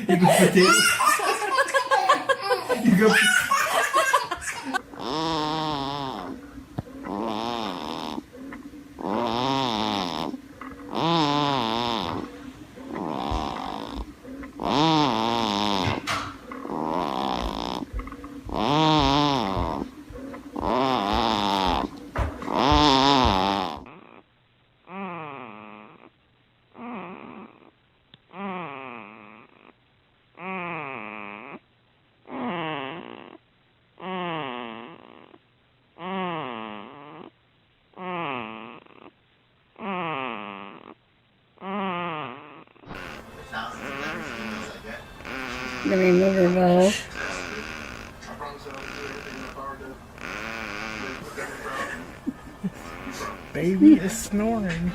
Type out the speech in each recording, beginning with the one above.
You go potato. You go. The removable. Baby is snoring.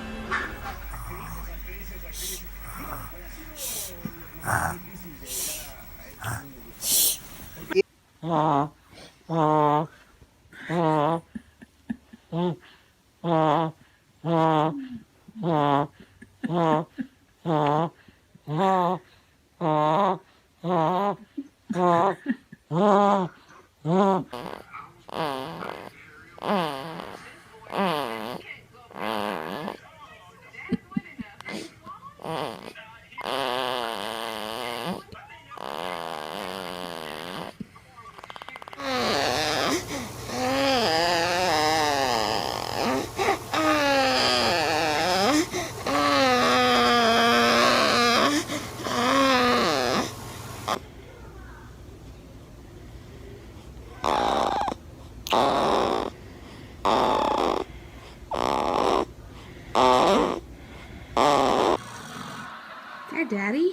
Hi, Daddy.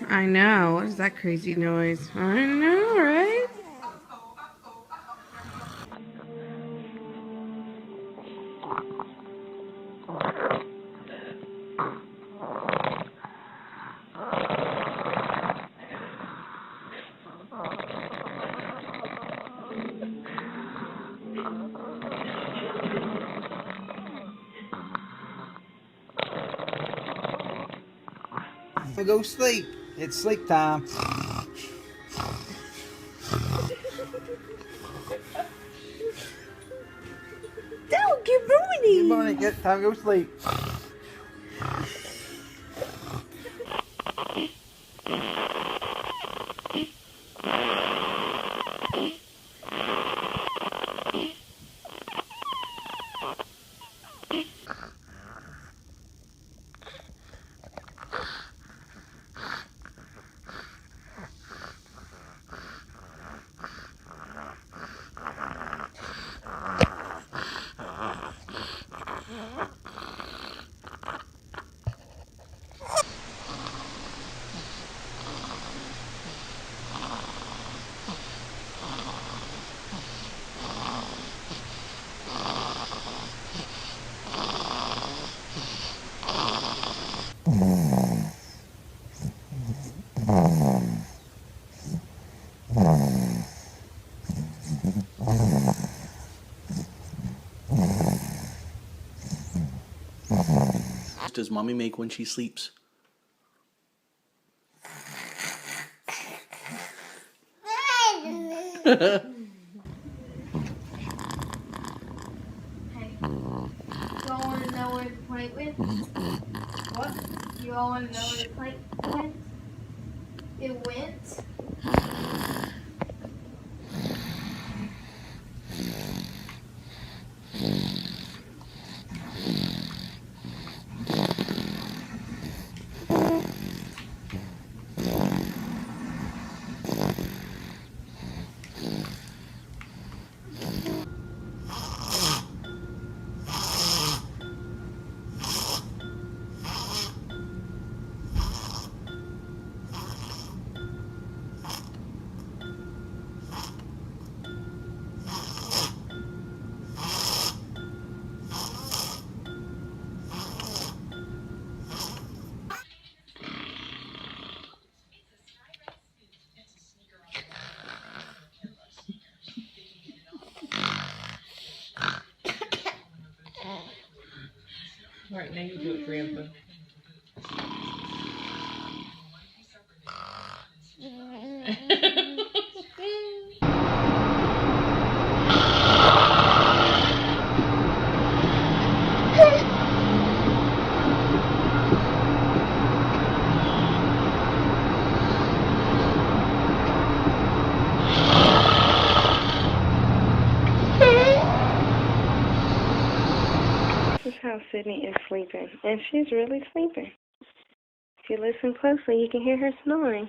I know. What is that crazy noise? I know, right? Go sleep. It's sleep time. Oh, good morning. Good morning. Get time to go sleep. Does mommy make when she sleeps? Hey, you all want to know where the plate went? What? You all want to know where the plate went? It went. All right, now you do it, Grandpa. This is how Sydney is sleeping, and she's really sleeping. If you listen closely, you can hear her snoring.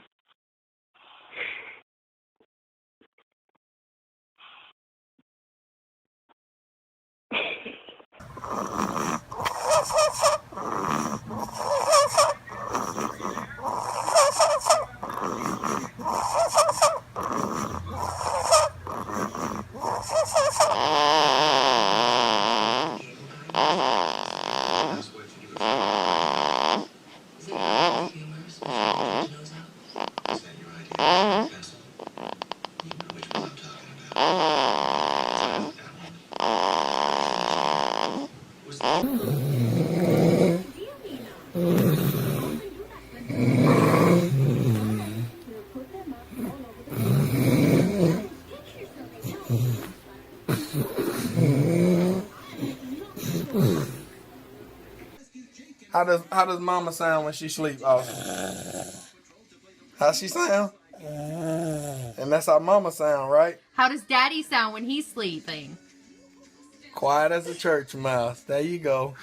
How does Mama sound when she sleep? Oh, how she sound? And that's how Mama sound, right? How does Daddy sound when he's sleeping? Quiet as a church mouse. There you go.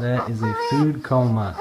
That is a food coma.